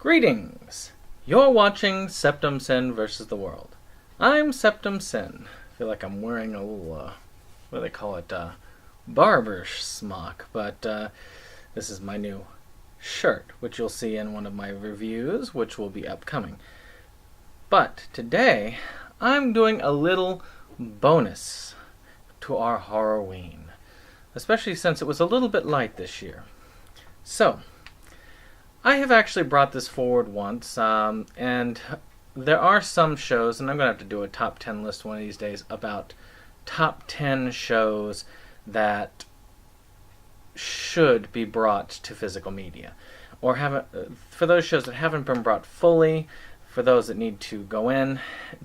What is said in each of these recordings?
Greetings! You're watching Septum Sin versus the World. I'm Septum Sin. I feel like I'm wearing a little, what do they call it, barber smock, but this is my new shirt, which you'll see in one of my reviews, which will be upcoming. But today, I'm doing a little bonus to our Horrorween, especially since it was a little bit light this year. So, I have actually brought this forward once, and there are some shows, and I'm going to have to do a top 10 list one of these days about top 10 shows that should be brought to physical media, or haven't, for those shows that haven't been brought fully, for those that need to go in.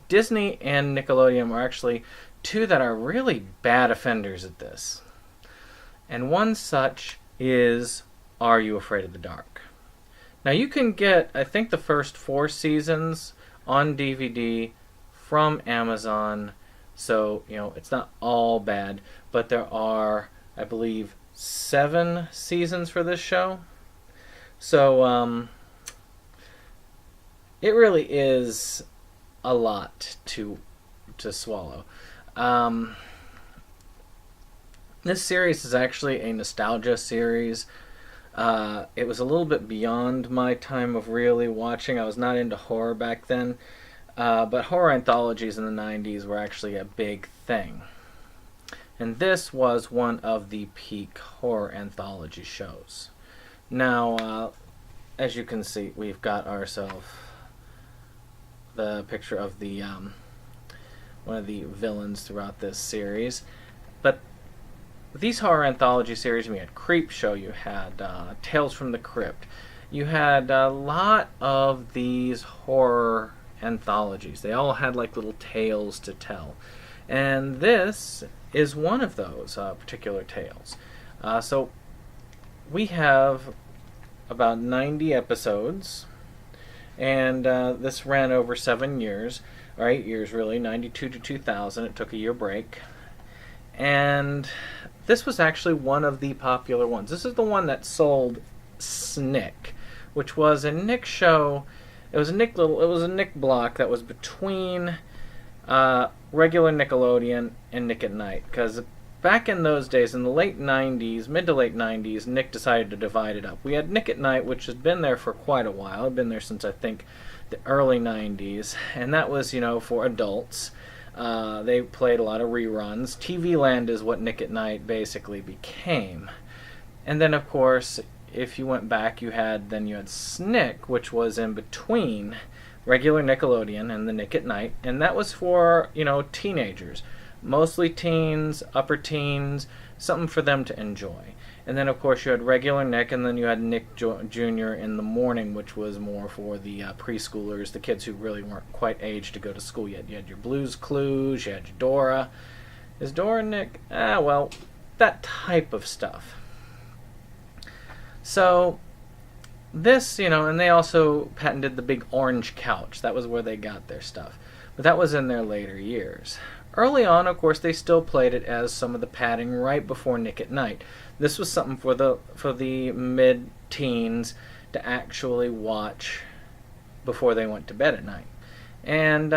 Disney and Nickelodeon are actually two that are really bad offenders at this. And one such is Are You Afraid of the Dark? Now you can get, I think, the first 4 seasons on DVD from Amazon, so, it's not all bad, but there are, I believe, 7 seasons for this show. So, it really is a lot to swallow. This series is actually a nostalgia series. It was a little bit beyond my time of really watching. I was not into horror back then, but horror anthologies in the 90s were actually a big thing. And this was one of the peak horror anthology shows. Now, as you can see, we've got ourselves the picture of the one of the villains throughout this series. But these horror anthology series, you had Creepshow, you had Tales from the Crypt, you had a lot of these horror anthologies. They all had like little tales to tell, and this is one of those particular tales. So we have about 90 episodes, and this ran over 7 years, or 8 years really, 92 to 2000. It took a year break. And this was actually one of the popular ones. This is the one that sold SNICK, which was a Nick show. It was a Nick block that was between regular Nickelodeon and Nick at Night. Because back in those days, in the late 90s, mid to late 90s, Nick decided to divide it up. We had Nick at Night, which has been there for quite a while. It's been there since, I think, the early 90s. And that was, for adults. They played a lot of reruns. TV Land is what Nick at Night basically became. And then, of course, if you went back, you had SNICK, which was in between regular Nickelodeon and the Nick at Night. And that was for, teenagers. Mostly teens, upper teens, something for them to enjoy. And then, of course, you had regular Nick, and then you had Nick Jr. in the morning, which was more for the preschoolers, the kids who really weren't quite aged to go to school yet. You had your Blue's Clues, you had your Dora. Is Dora Nick? Well, that type of stuff. So, this, and they also patented the big orange couch. That was where they got their stuff. But that was in their later years. Early on, of course, they still played it as some of the padding right before Nick at Night. This was something for the mid-teens to actually watch before they went to bed at night. And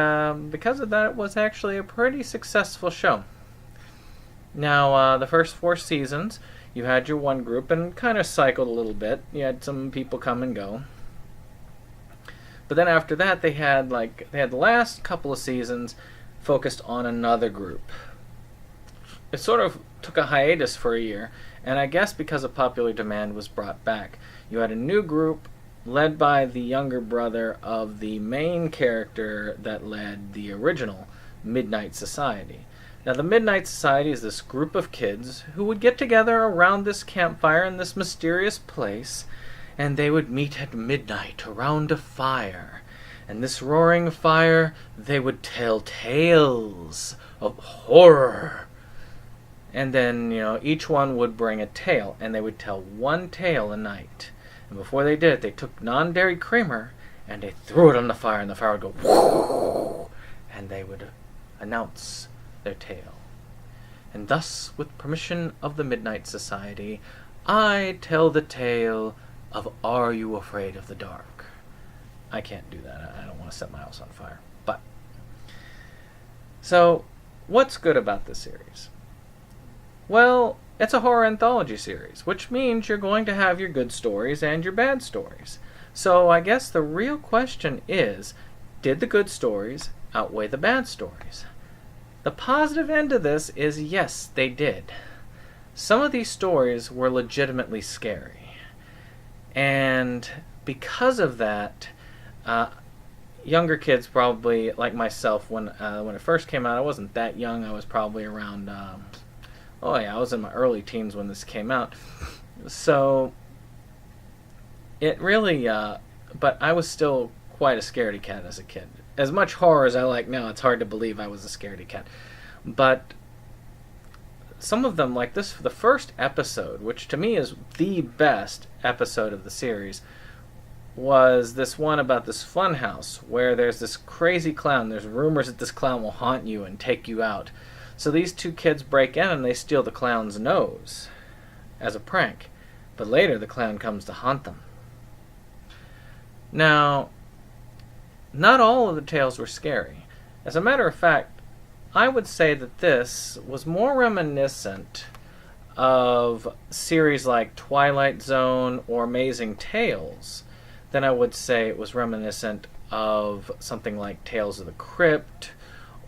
because of that, it was actually a pretty successful show. Now, the first 4 seasons, you had your one group and kind of cycled a little bit. You had some people come and go. But then after that, they had the last couple of seasons focused on another group. It sort of took a hiatus for a year, and I guess because of popular demand was brought back. You had a new group led by the younger brother of the main character that led the original Midnight Society. Now, the Midnight Society is this group of kids who would get together around this campfire in this mysterious place, and they would meet at midnight around a fire. And this roaring fire, they would tell tales of horror. And then, each one would bring a tale, and they would tell one tale a night. And before they did it, they took non-dairy creamer, and they threw it on the fire, and the fire would go whoo, and they would announce their tale. And thus, with permission of the Midnight Society, I tell the tale of Are You Afraid of the Dark? I can't do that. I don't want to set my house on fire. But, so, what's good about this series? Well, it's a horror anthology series, which means you're going to have your good stories and your bad stories. So I guess the real question is, did the good stories outweigh the bad stories? The positive end of this is yes, they did. Some of these stories were legitimately scary. And because of that, younger kids probably, like myself, when it first came out, I wasn't that young. I was probably around, I was in my early teens when this came out. So, it really, but I was still quite a scaredy cat as a kid. As much horror as I like now, it's hard to believe I was a scaredy cat. But some of them, like this, the first episode, which to me is the best episode of the series, was this one about this fun house where there's this crazy clown. There's rumors that this clown will haunt you and take you out. So these two kids break in and they steal the clown's nose as a prank. But later the clown comes to haunt them. Now, not all of the tales were scary. As a matter of fact, I would say that this was more reminiscent of series like Twilight Zone or Amazing Tales than I would say it was reminiscent of something like Tales of the Crypt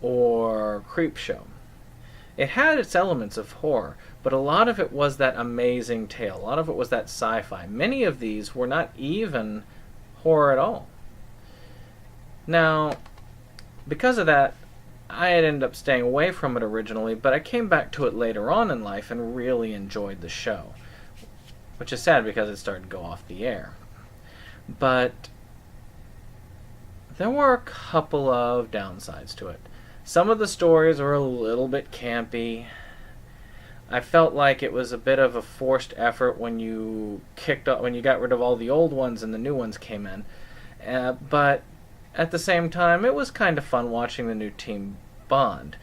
or Creepshow. It had its elements of horror, but a lot of it was that amazing tale. A lot of it was that sci-fi. Many of these were not even horror at all. Now, because of that, I had ended up staying away from it originally, but I came back to it later on in life and really enjoyed the show. Which is sad because it started to go off the air. But there were a couple of downsides to it. Some of the stories were a little bit campy. I felt like it was a bit of a forced effort when you got rid of all the old ones and the new ones came in. But at the same time, it was kind of fun watching the new team bond.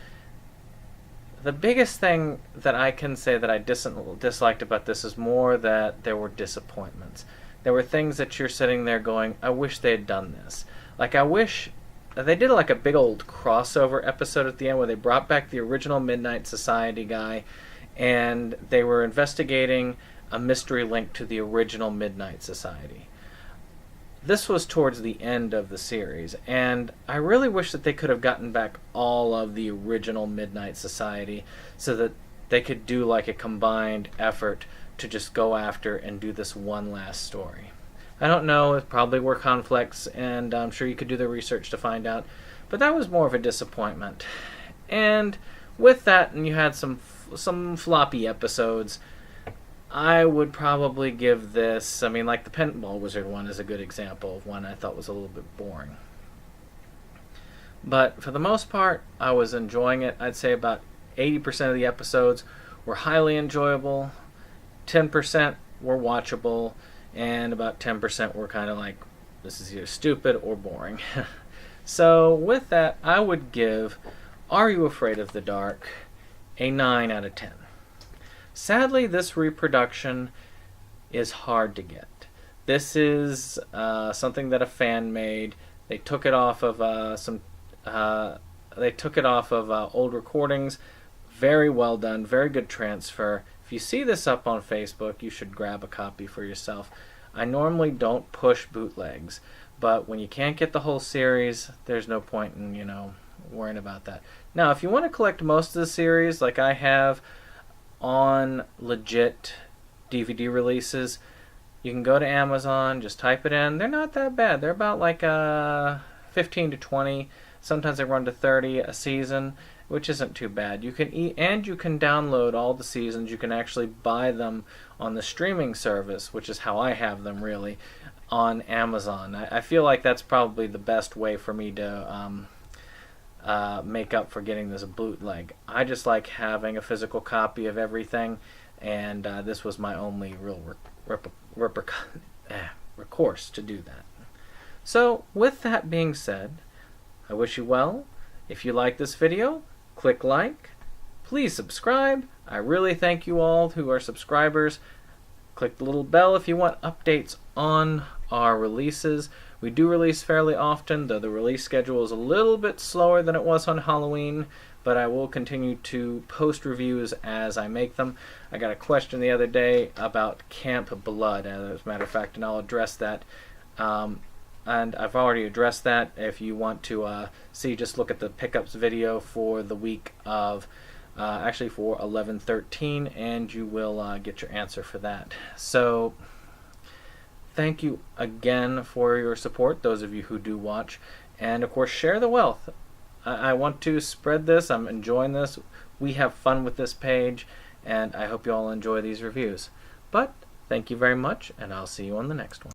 The biggest thing that I can say that I disliked about this is more that there were disappointments. There were things that you're sitting there going, I wish they had done this. Like, I wish they did like a big old crossover episode at the end where they brought back the original Midnight Society guy and they were investigating a mystery linked to the original Midnight Society. This was towards the end of the series, and I really wish that they could have gotten back all of the original Midnight Society so that they could do like a combined effort to just go after and do this one last story. I don't know, it probably were conflicts, and I'm sure you could do the research to find out, but that was more of a disappointment. And with that, and you had some floppy episodes, I would probably give this, like the Pinball Wizard one is a good example of one I thought was a little bit boring. But for the most part, I was enjoying it. I'd say about 80% of the episodes were highly enjoyable, 10% were watchable, and about 10% were kind of like, this is either stupid or boring. So with that, I would give Are You Afraid of the Dark a 9 out of 10. Sadly, this reproduction is hard to get. This is something that a fan made. They took it off of old recordings. Very well done. Very good transfer. If you see this up on Facebook, you should grab a copy for yourself. I normally don't push bootlegs, but when you can't get the whole series, there's no point in worrying about that. Now, if you want to collect most of the series, like I have, on legit DVD releases, you can go to Amazon, just type it in. They're not that bad. They're about like 15 to 20. Sometimes they run to 30 a season, which isn't too bad. You can you can download all the seasons. You can actually buy them on the streaming service, which is how I have them really, on Amazon. I feel like that's probably the best way for me to make up for getting this bootleg. I just like having a physical copy of everything, and this was my only real recourse to do that. So, with that being said, I wish you well. If you like this video, click like. Please subscribe. I really thank you all who are subscribers. Click the little bell if you want updates on our releases. We do release fairly often, though the release schedule is a little bit slower than it was on Halloween, but I will continue to post reviews as I make them. I got a question the other day about Camp Blood, as a matter of fact, and I'll address that. And I've already addressed that. If you want to see, just look at the pickups video for the week of, actually for 11/13, and you will get your answer for that. So, thank you again for your support, those of you who do watch. And of course, share the wealth. I want to spread this. I'm enjoying this. We have fun with this page, and I hope you all enjoy these reviews. But thank you very much, and I'll see you on the next one.